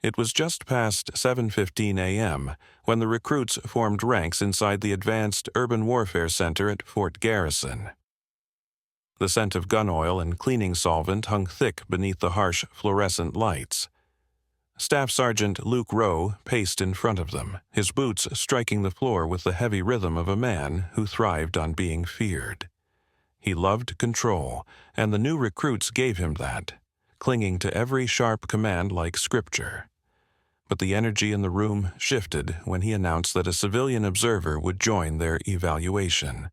It was just past 7:15 a.m. when the recruits formed ranks inside the Advanced Urban Warfare Center at Fort Garrison. The scent of gun oil and cleaning solvent hung thick beneath the harsh fluorescent lights. Staff Sergeant Luke Rowe paced in front of them, his boots striking the floor with the heavy rhythm of a man who thrived on being feared. He loved control, and the new recruits gave him that, clinging to every sharp command like scripture. But the energy in the room shifted when he announced that a civilian observer would join their evaluation.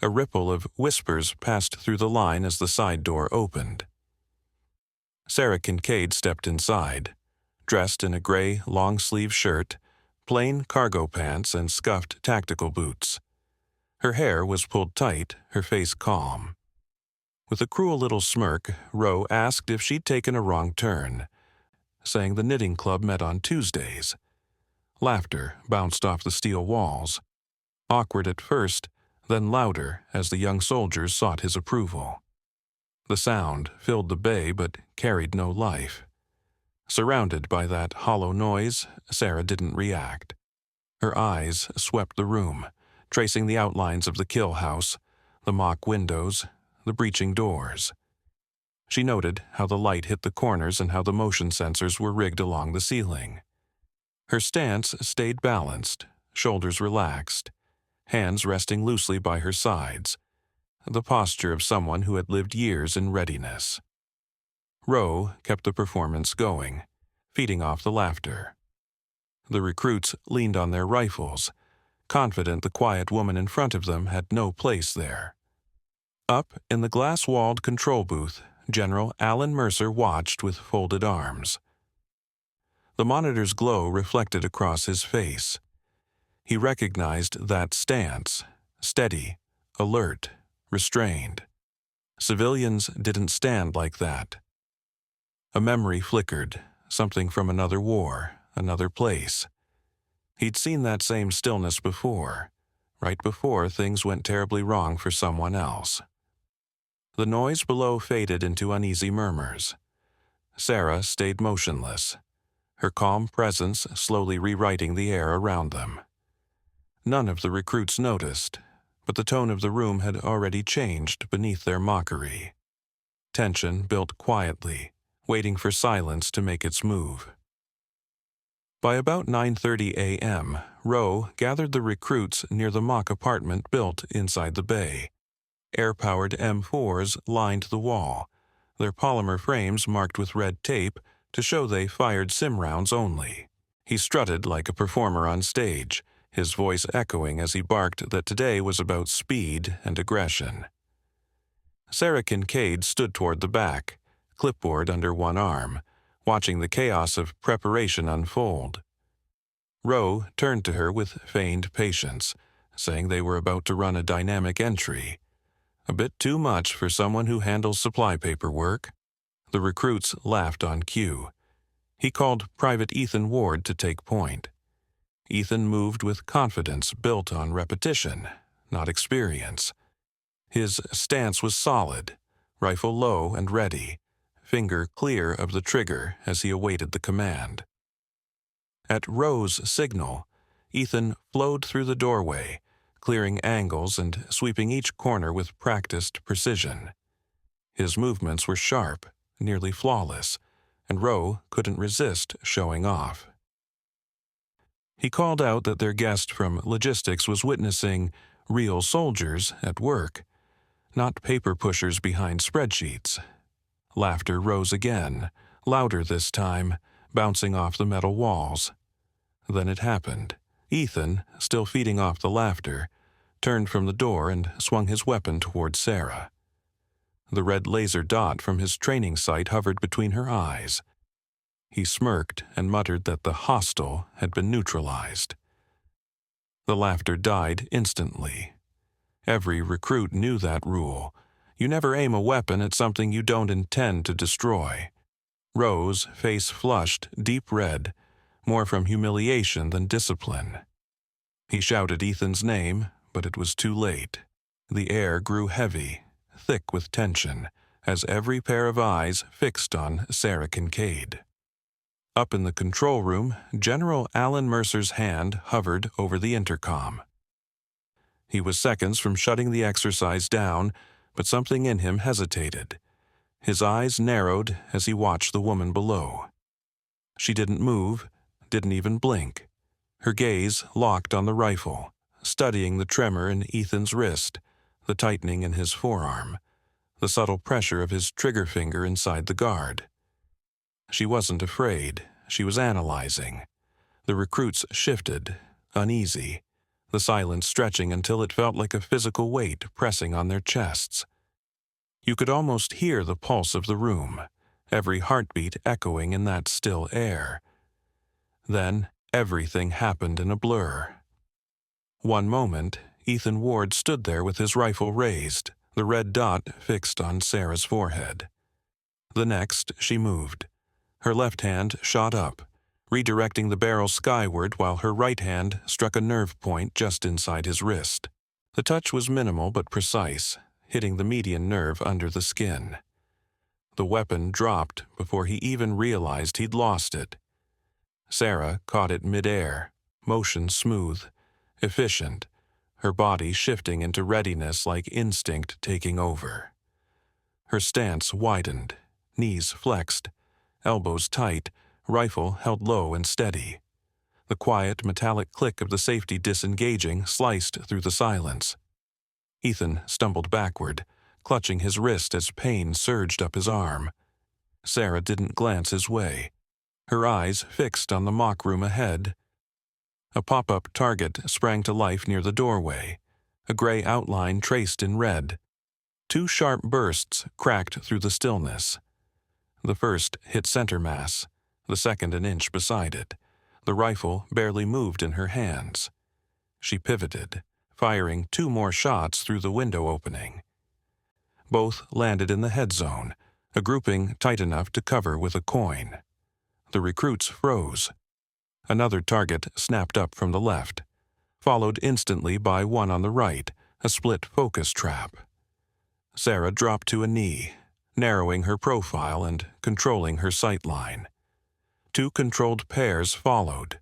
A ripple of whispers passed through the line as the side door opened. Sarah Kincaid stepped inside, dressed in a gray long-sleeve shirt, plain cargo pants, and scuffed tactical boots. Her hair was pulled tight, her face calm. With a cruel little smirk, Rowe asked if she'd taken a wrong turn, saying the knitting club met on Tuesdays. Laughter bounced off the steel walls, awkward at first, then louder as the young soldiers sought his approval. The sound filled the bay but carried no life. Surrounded by that hollow noise, Sarah didn't react. Her eyes swept the room, tracing the outlines of the kill house, the mock windows, the breaching doors. She noted how the light hit the corners and how the motion sensors were rigged along the ceiling. Her stance stayed balanced, shoulders relaxed, hands resting loosely by her sides, the posture of someone who had lived years in readiness. Rowe kept the performance going, feeding off the laughter. The recruits leaned on their rifles, confident the quiet woman in front of them had no place there. Up in the glass-walled control booth, General Alan Mercer watched with folded arms. The monitor's glow reflected across his face. He recognized that stance, steady, alert, restrained. Civilians didn't stand like that. A memory flickered, something from another war, another place. He'd seen that same stillness before, right before things went terribly wrong for someone else. The noise below faded into uneasy murmurs. Sarah stayed motionless, her calm presence slowly rewriting the air around them. None of the recruits noticed, but the tone of the room had already changed beneath their mockery. Tension built quietly, waiting for silence to make its move. By about 9:30 a.m., Rowe gathered the recruits near the mock apartment built inside the bay. Air-powered M4s lined the wall, their polymer frames marked with red tape to show they fired sim rounds only. He strutted like a performer on stage, his voice echoing as he barked that today was about speed and aggression. Sarah Kincaid stood toward the back, clipboard under one arm, watching the chaos of preparation unfold. Rowe turned to her with feigned patience, saying they were about to run a dynamic entry. A bit too much for someone who handles supply paperwork. The recruits laughed on cue. He called Private Ethan Ward to take point. Ethan moved with confidence built on repetition, not experience. His stance was solid, rifle low and ready, finger clear of the trigger as he awaited the command. At Rowe's signal, Ethan flowed through the doorway, clearing angles and sweeping each corner with practiced precision. His movements were sharp, nearly flawless, and Rowe couldn't resist showing off. He called out that their guest from logistics was witnessing real soldiers at work, not paper pushers behind spreadsheets. Laughter rose again, louder this time, bouncing off the metal walls. Then it happened. Ethan, still feeding off the laughter, turned from the door and swung his weapon toward Sarah. The red laser dot from his training sight hovered between her eyes. He smirked and muttered that the hostile had been neutralized. The laughter died instantly. Every recruit knew that rule. You never aim a weapon at something you don't intend to destroy. Rowe's face flushed deep red, more from humiliation than discipline. He shouted Ethan's name, but it was too late. The air grew heavy, thick with tension, as every pair of eyes fixed on Sarah Kincaid. Up in the control room, General Alan Mercer's hand hovered over the intercom. He was seconds from shutting the exercise down, but something in him hesitated. His eyes narrowed as he watched the woman below. She didn't move, didn't even blink. Her gaze locked on the rifle, studying the tremor in Ethan's wrist, the tightening in his forearm, the subtle pressure of his trigger finger inside the guard. She wasn't afraid. She was analyzing. The recruits shifted, uneasy, the silence stretching until it felt like a physical weight pressing on their chests. You could almost hear the pulse of the room, every heartbeat echoing in that still air. Then everything happened in a blur. One moment, Ethan Ward stood there with his rifle raised, the red dot fixed on Sarah's forehead. The next, she moved. Her left hand shot up, redirecting the barrel skyward while her right hand struck a nerve point just inside his wrist. The touch was minimal but precise, hitting the median nerve under the skin. The weapon dropped before he even realized he'd lost it. Sarah caught it midair, motion smooth, efficient, her body shifting into readiness like instinct taking over. Her stance widened, knees flexed, elbows tight, rifle held low and steady. The quiet, metallic click of the safety disengaging sliced through the silence. Ethan stumbled backward, clutching his wrist as pain surged up his arm. Sarah didn't glance his way, her eyes fixed on the mock room ahead. A pop-up target sprang to life near the doorway, a gray outline traced in red. Two sharp bursts cracked through the stillness. The first hit center mass, the second an inch beside it. The rifle barely moved in her hands. She pivoted, firing 2 more shots through the window opening. Both landed in the head zone, a grouping tight enough to cover with a coin. The recruits froze. Another target snapped up from the left, followed instantly by one on the right, a split focus trap. Sarah dropped to a knee, narrowing her profile and controlling her sight line. 2 controlled pairs followed,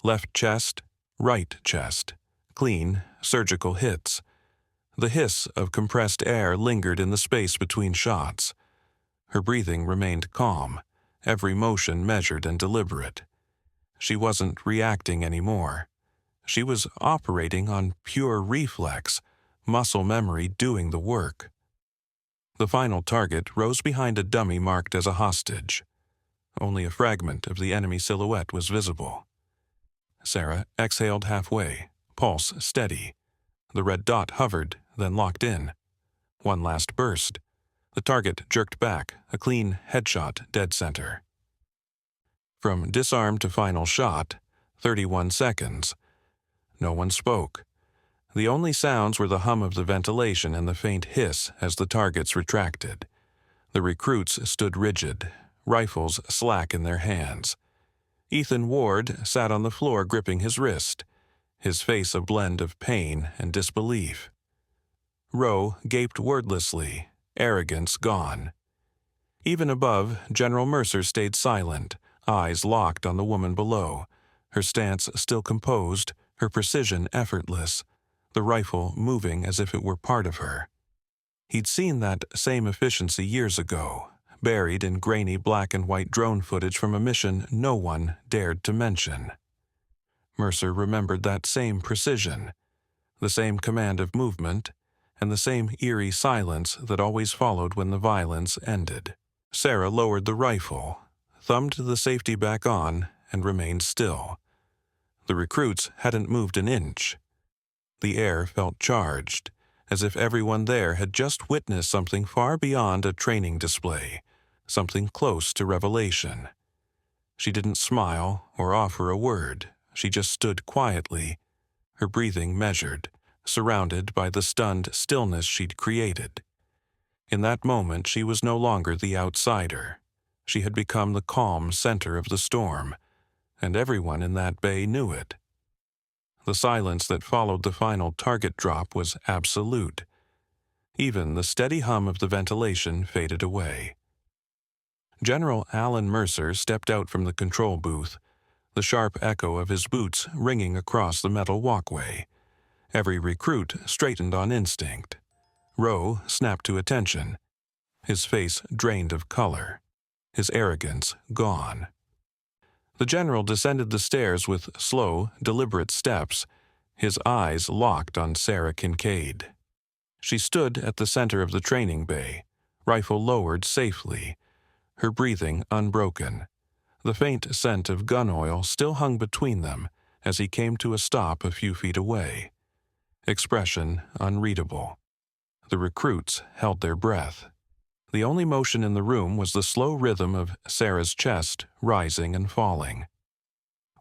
left chest, right chest, clean, surgical hits. The hiss of compressed air lingered in the space between shots. Her breathing remained calm, every motion measured and deliberate. She wasn't reacting anymore. She was operating on pure reflex, muscle memory doing the work. The final target rose behind a dummy marked as a hostage. Only a fragment of the enemy silhouette was visible. Sarah exhaled halfway, pulse steady. The red dot hovered, then locked in. One last burst. The target jerked back, a clean headshot dead center. From disarm to final shot, 31 seconds. No one spoke. The only sounds were the hum of the ventilation and the faint hiss as the targets retracted. The recruits stood rigid, rifles slack in their hands. Ethan Ward sat on the floor gripping his wrist, his face a blend of pain and disbelief. Rowe gaped wordlessly, arrogance gone. Even above, General Mercer stayed silent, eyes locked on the woman below, her stance still composed, her precision effortless, the rifle moving as if it were part of her. He'd seen that same efficiency years ago, buried in grainy black and white drone footage from a mission no one dared to mention. Mercer remembered that same precision, the same command of movement, and the same eerie silence that always followed when the violence ended. Sarah lowered the rifle, thumbed the safety back on, and remained still. The recruits hadn't moved an inch. The air felt charged, as if everyone there had just witnessed something far beyond a training display, something close to revelation. She didn't smile or offer a word. She just stood quietly, her breathing measured, surrounded by the stunned stillness she'd created. In that moment, she was no longer the outsider. She had become the calm center of the storm, and everyone in that bay knew it. The silence that followed the final target drop was absolute. Even the steady hum of the ventilation faded away. General Alan Mercer stepped out from the control booth, the sharp echo of his boots ringing across the metal walkway. Every recruit straightened on instinct. Rowe snapped to attention, his face drained of color, his arrogance gone. The general descended the stairs with slow, deliberate steps, his eyes locked on Sarah Kincaid. She stood at the center of the training bay, rifle lowered safely, her breathing unbroken. The faint scent of gun oil still hung between them as he came to a stop a few feet away. Expression unreadable. The recruits held their breath. The only motion in the room was the slow rhythm of Sarah's chest rising and falling.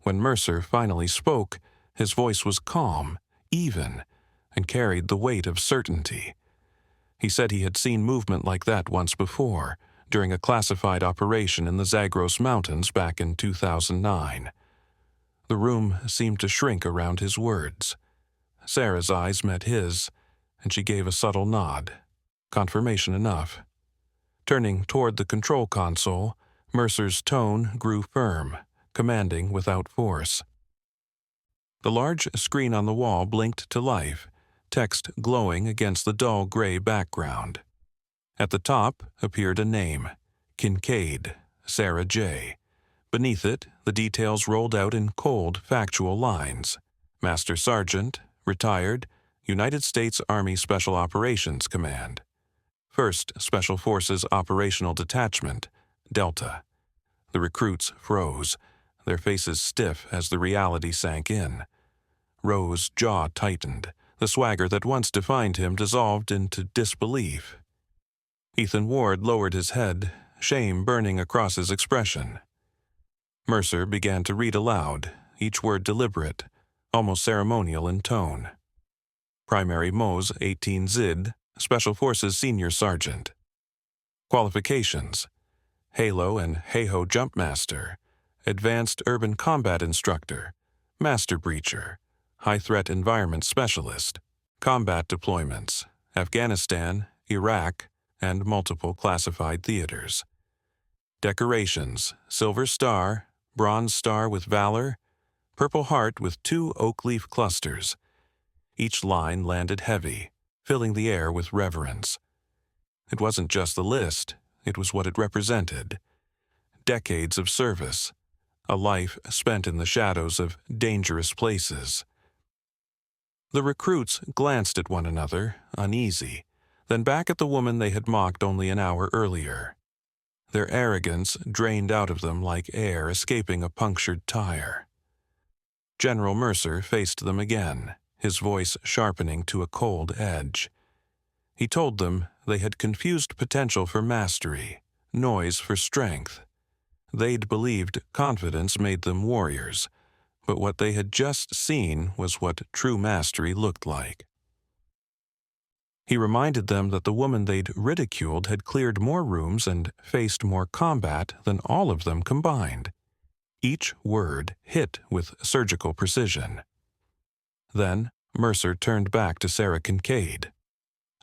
When Mercer finally spoke, his voice was calm, even, and carried the weight of certainty. He said he had seen movement like that once before, during a classified operation in the Zagros Mountains back in 2009. The room seemed to shrink around his words. Sarah's eyes met his, and she gave a subtle nod. Confirmation enough. Turning toward the control console, Mercer's tone grew firm, commanding without force. The large screen on the wall blinked to life, text glowing against the dull gray background. At the top appeared a name, Kincaid, Sarah J. Beneath it, the details rolled out in cold, factual lines. Master Sergeant, retired, United States Army Special Operations Command. 1st Special Forces Operational Detachment, Delta. The recruits froze, their faces stiff as the reality sank in. Rowe's jaw tightened, the swagger that once defined him dissolved into disbelief. Ethan Ward lowered his head, shame burning across his expression. Mercer began to read aloud, each word deliberate, almost ceremonial in tone. Primary Mose 18 Zid, Special Forces Senior Sergeant. Qualifications: Halo and Heiho Jumpmaster, Advanced Urban Combat Instructor, Master Breacher, High Threat Environment Specialist, Combat Deployments, Afghanistan, Iraq, and multiple classified theaters. Decorations: Silver Star, Bronze Star with Valor, Purple Heart with 2 oak leaf clusters. Each line landed heavy, filling the air with reverence. It wasn't just the list, it was what it represented. Decades of service, a life spent in the shadows of dangerous places. The recruits glanced at one another, uneasy, then back at the woman they had mocked only an hour earlier. Their arrogance drained out of them like air escaping a punctured tire. General Mercer faced them again, his voice sharpening to a cold edge. He told them they had confused potential for mastery, noise for strength. They'd believed confidence made them warriors, but what they had just seen was what true mastery looked like. He reminded them that the woman they'd ridiculed had cleared more rooms and faced more combat than all of them combined. Each word hit with surgical precision. Then Mercer turned back to Sarah Kincaid.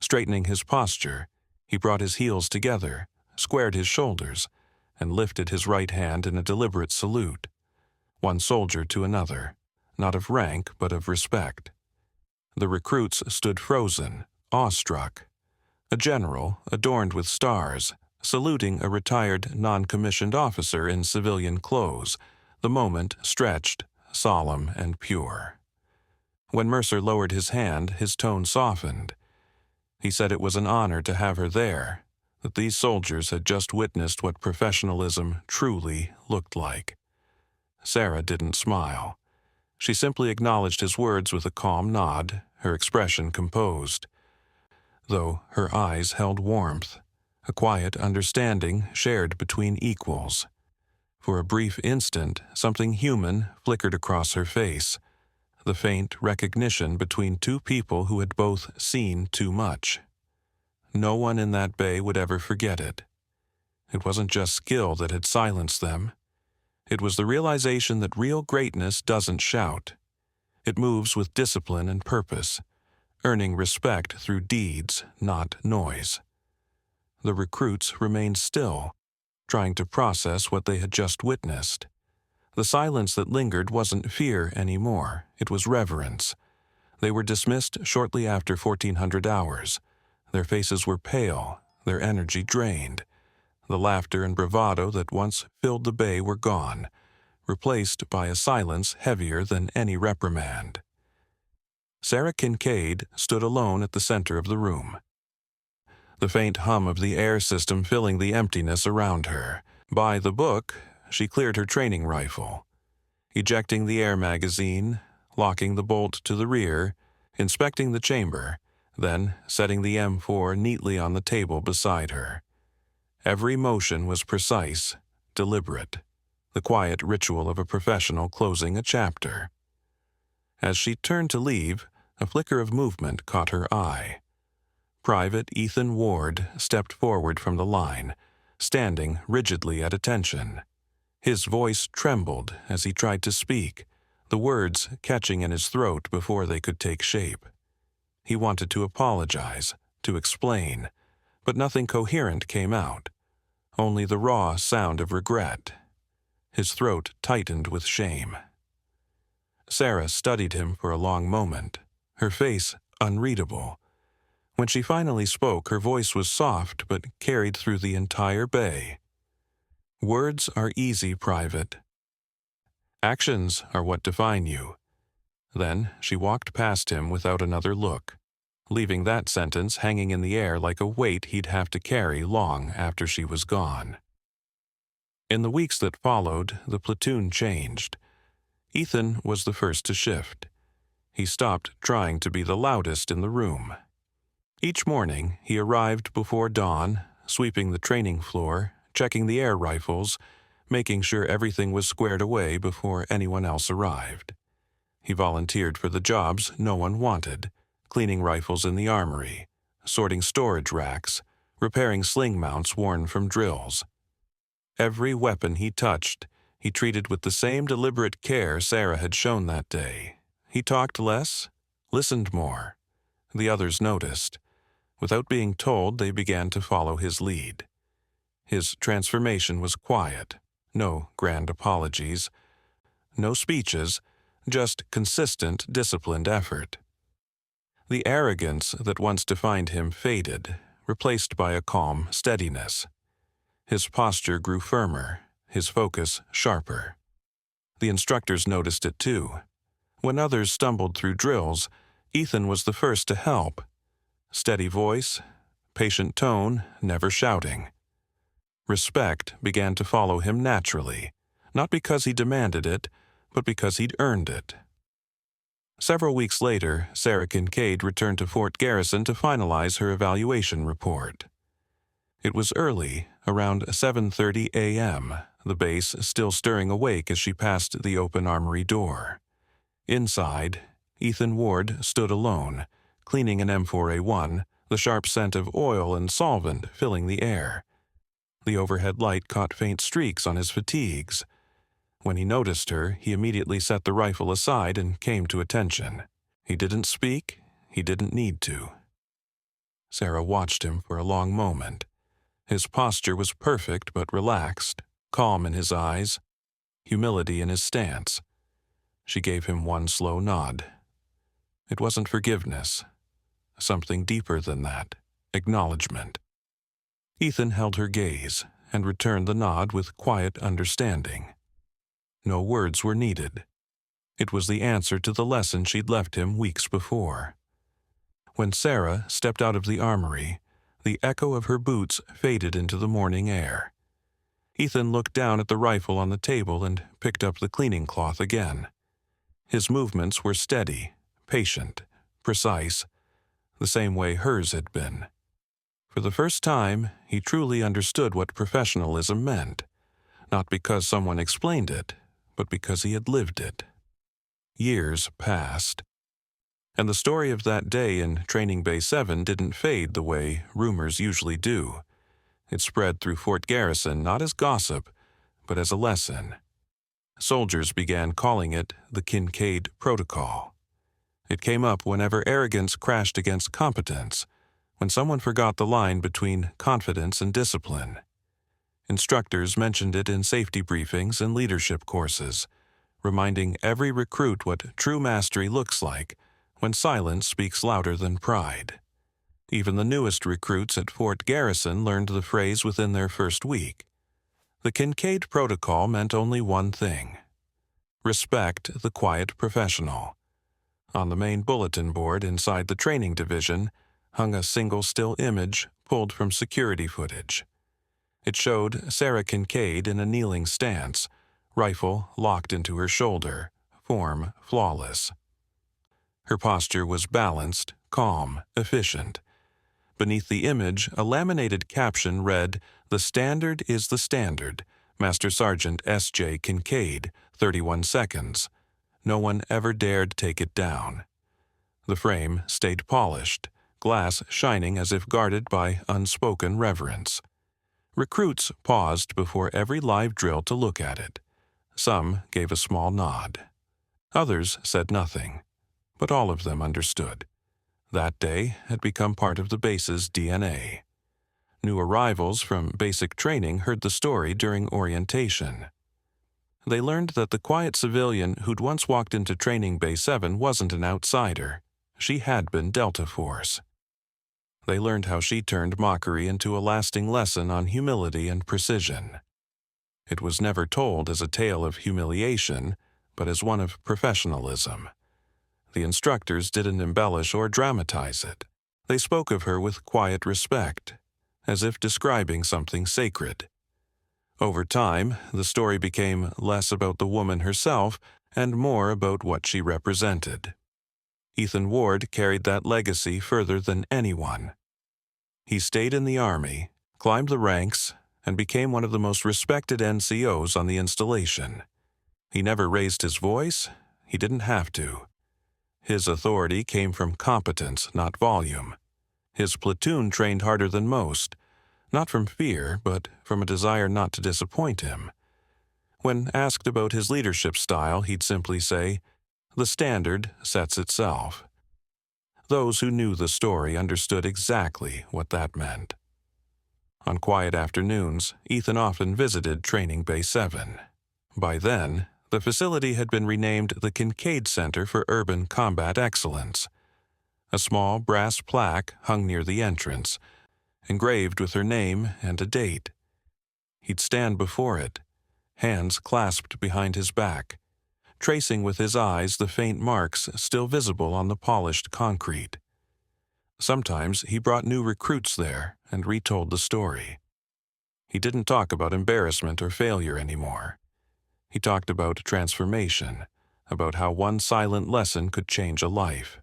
Straightening his posture, he brought his heels together, squared his shoulders, and lifted his right hand in a deliberate salute. One soldier to another, not of rank but of respect. The recruits stood frozen, awestruck. A general, adorned with stars, saluting a retired non-commissioned officer in civilian clothes, the moment stretched, solemn and pure. When Mercer lowered his hand, his tone softened. He said it was an honor to have her there, that these soldiers had just witnessed what professionalism truly looked like. Sarah didn't smile. She simply acknowledged his words with a calm nod, her expression composed. Though her eyes held warmth, a quiet understanding shared between equals. For a brief instant, something human flickered across her face, the faint recognition between two people who had both seen too much. No one in that bay would ever forget it. It wasn't just skill that had silenced them. It was the realization that real greatness doesn't shout. It moves with discipline and purpose, earning respect through deeds, not noise. The recruits remained still, trying to process what they had just witnessed. The silence that lingered wasn't fear anymore, it was reverence. They were dismissed shortly after 1400 hours. Their faces were pale, their energy drained. The laughter and bravado that once filled the bay were gone, replaced by a silence heavier than any reprimand. Sarah Kincaid stood alone at the center of the room, the faint hum of the air system filling the emptiness around her. By the book, she cleared her training rifle, ejecting the air magazine, locking the bolt to the rear, inspecting the chamber, then setting the M4 neatly on the table beside her. Every motion was precise, deliberate, the quiet ritual of a professional closing a chapter. As she turned to leave, a flicker of movement caught her eye. Private Ethan Ward stepped forward from the line, standing rigidly at attention. His voice trembled as he tried to speak, the words catching in his throat before they could take shape. He wanted to apologize, to explain, but nothing coherent came out, only the raw sound of regret. His throat tightened with shame. Sarah studied him for a long moment, her face unreadable. When she finally spoke, her voice was soft but carried through the entire bay. Words are easy, Private. Actions are what define you. Then she walked past him without another look, leaving that sentence hanging in the air like a weight he'd have to carry long after she was gone. In the weeks that followed, the platoon changed. Ethan was the first to shift. He stopped trying to be the loudest in the room. Each morning, he arrived before dawn, sweeping the training floor, checking the air rifles, making sure everything was squared away before anyone else arrived. He volunteered for the jobs no one wanted, cleaning rifles in the armory, sorting storage racks, repairing sling mounts worn from drills. Every weapon he touched, he treated with the same deliberate care Sarah had shown that day. He talked less, listened more. The others noticed. Without being told, they began to follow his lead. His transformation was quiet, no grand apologies, no speeches, just consistent, disciplined effort. The arrogance that once defined him faded, replaced by a calm steadiness. His posture grew firmer, his focus sharper. The instructors noticed it too. When others stumbled through drills, Ethan was the first to help. Steady voice, patient tone, never shouting. Respect began to follow him naturally, not because he demanded it, but because he'd earned it. Several weeks later, Sarah Kincaid returned to Fort Garrison to finalize her evaluation report. It was early, around 7:30 a.m., the base still stirring awake as she passed the open armory door. Inside, Ethan Ward stood alone, cleaning an M4A1, the sharp scent of oil and solvent filling the air. The overhead light caught faint streaks on his fatigues. When he noticed her, he immediately set the rifle aside and came to attention. He didn't speak, he didn't need to. Sarah watched him for a long moment. His posture was perfect but relaxed, calm in his eyes, humility in his stance. She gave him one slow nod. It wasn't forgiveness. Something deeper than that, acknowledgement. Ethan held her gaze and returned the nod with quiet understanding. No words were needed. It was the answer to the lesson she'd left him weeks before. When Sarah stepped out of the armory, the echo of her boots faded into the morning air. Ethan looked down at the rifle on the table and picked up the cleaning cloth again. His movements were steady, patient, precise, the same way hers had been. For the first time, he truly understood what professionalism meant, not because someone explained it, but because he had lived it. Years passed, and the story of that day in Training Bay 7 didn't fade the way rumors usually do. It spread through Fort Garrison not as gossip, but as a lesson. Soldiers began calling it the Kincaid Protocol. It came up whenever arrogance crashed against competence, when someone forgot the line between confidence and discipline. Instructors mentioned it in safety briefings and leadership courses, reminding every recruit what true mastery looks like when silence speaks louder than pride. Even the newest recruits at Fort Garrison learned the phrase within their first week. The Kincaid Protocol meant only one thing: respect the quiet professional. On the main bulletin board inside the training division hung a single still image pulled from security footage. It showed Sarah Kincaid in a kneeling stance, rifle locked into her shoulder, form flawless. Her posture was balanced, calm, efficient. Beneath the image, a laminated caption read, "The standard is the standard. Master Sergeant S.J. Kincaid, 31 seconds. No one ever dared take it down." The frame stayed polished, glass shining as if guarded by unspoken reverence. Recruits paused before every live drill to look at it. Some gave a small nod. Others said nothing, but all of them understood. That day had become part of the base's DNA. New arrivals from basic training heard the story during orientation. They learned that the quiet civilian who'd once walked into Training Bay 7 wasn't an outsider. She had been Delta Force. They learned how she turned mockery into a lasting lesson on humility and precision. It was never told as a tale of humiliation, but as one of professionalism. The instructors didn't embellish or dramatize it. They spoke of her with quiet respect, as if describing something sacred. Over time, the story became less about the woman herself and more about what she represented. Ethan Ward carried that legacy further than anyone. He stayed in the Army, climbed the ranks, and became one of the most respected NCOs on the installation. He never raised his voice. He didn't have to. His authority came from competence, not volume. His platoon trained harder than most, not from fear, but from a desire not to disappoint him. When asked about his leadership style, he'd simply say, "The standard sets itself." Those who knew the story understood exactly what that meant. On quiet afternoons, Ethan often visited Training Bay 7. By then, the facility had been renamed the Kincaid Center for Urban Combat Excellence. A small brass plaque hung near the entrance, engraved with her name and a date. He'd stand before it, hands clasped behind his back, tracing with his eyes the faint marks still visible on the polished concrete. Sometimes he brought new recruits there and retold the story. He didn't talk about embarrassment or failure anymore. He talked about transformation, about how one silent lesson could change a life.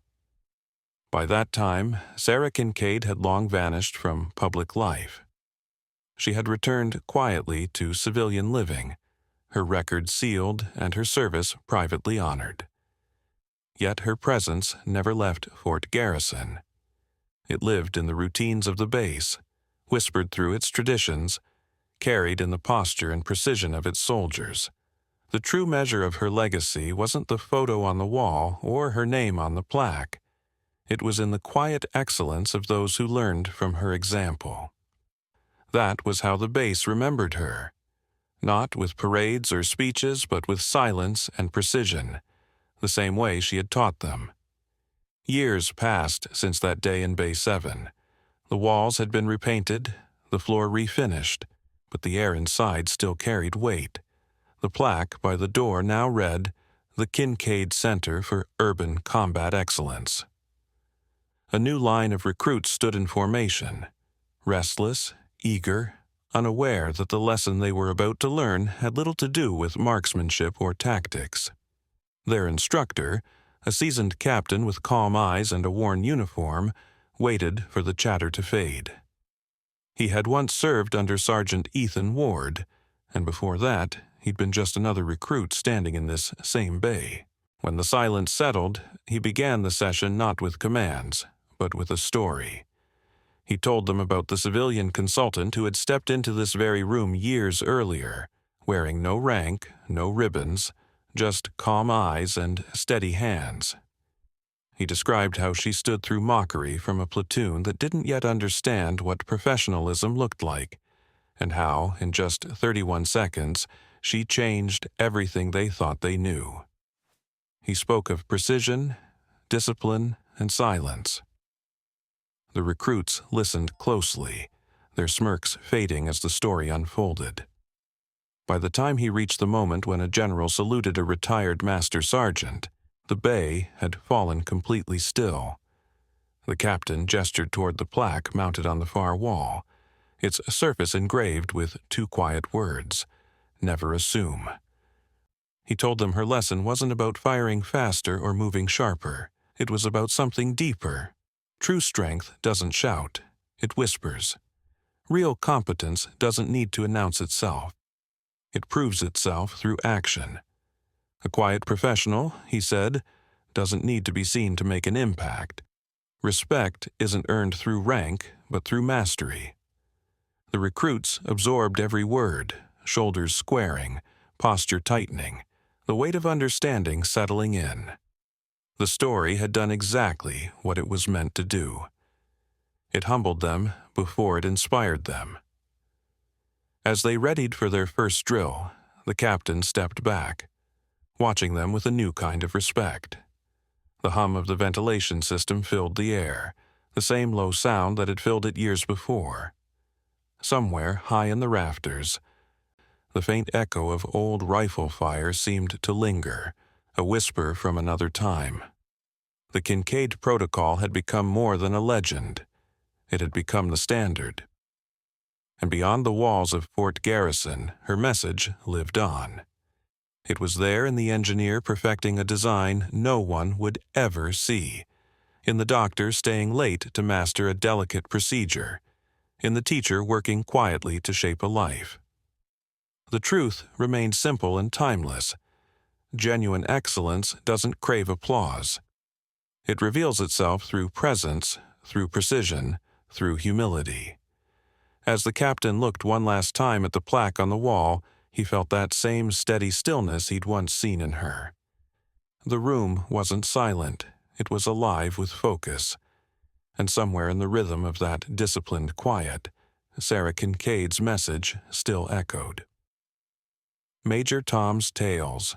By that time, Sarah Kincaid had long vanished from public life. She had returned quietly to civilian living, her record sealed and her service privately honored. Yet her presence never left Fort Garrison. It lived in the routines of the base, whispered through its traditions, carried in the posture and precision of its soldiers. The true measure of her legacy wasn't the photo on the wall or her name on the plaque. It was in the quiet excellence of those who learned from her example. That was how the base remembered her. Not with parades or speeches, but with silence and precision, the same way she had taught them. Years passed since that day in Bay 7. The walls had been repainted, the floor refinished, but the air inside still carried weight. The plaque by the door now read, "The Kincaid Center for Urban Combat Excellence." A new line of recruits stood in formation, restless, eager, unaware that the lesson they were about to learn had little to do with marksmanship or tactics. Their instructor, a seasoned captain with calm eyes and a worn uniform, waited for the chatter to fade. He had once served under Sergeant Ethan Ward, and before that, he'd been just another recruit standing in this same bay. When the silence settled, he began the session not with commands, but with a story. He told them about the civilian consultant who had stepped into this very room years earlier, wearing no rank, no ribbons, just calm eyes and steady hands. He described how she stood through mockery from a platoon that didn't yet understand what professionalism looked like, and how, in just 31 seconds, she changed everything they thought they knew. He spoke of precision, discipline, and silence. The recruits listened closely, their smirks fading as the story unfolded. By the time he reached the moment when a general saluted a retired master sergeant, the bay had fallen completely still. The captain gestured toward the plaque mounted on the far wall, its surface engraved with 2 quiet words, "Never assume." He told them her lesson wasn't about firing faster or moving sharper. It was about something deeper. True strength doesn't shout, it whispers. Real competence doesn't need to announce itself. It proves itself through action. A quiet professional, he said, doesn't need to be seen to make an impact. Respect isn't earned through rank, but through mastery. The recruits absorbed every word, shoulders squaring, posture tightening, the weight of understanding settling in. The story had done exactly what it was meant to do. It humbled them before it inspired them. As they readied for their first drill, the captain stepped back, watching them with a new kind of respect. The hum of the ventilation system filled the air, the same low sound that had filled it years before. Somewhere high in the rafters, the faint echo of old rifle fire seemed to linger, a whisper from another time. The Kincaid Protocol had become more than a legend. It had become the standard. And beyond the walls of Fort Garrison, her message lived on. It was there in the engineer perfecting a design no one would ever see, in the doctor staying late to master a delicate procedure, in the teacher working quietly to shape a life. The truth remained simple and timeless. Genuine excellence doesn't crave applause. It reveals itself through presence, through precision, through humility. As the captain looked one last time at the plaque on the wall, he felt that same steady stillness he'd once seen in her. The room wasn't silent, it was alive with focus. And somewhere in the rhythm of that disciplined quiet, Sarah Kincaid's message still echoed. Major Tom's Tales,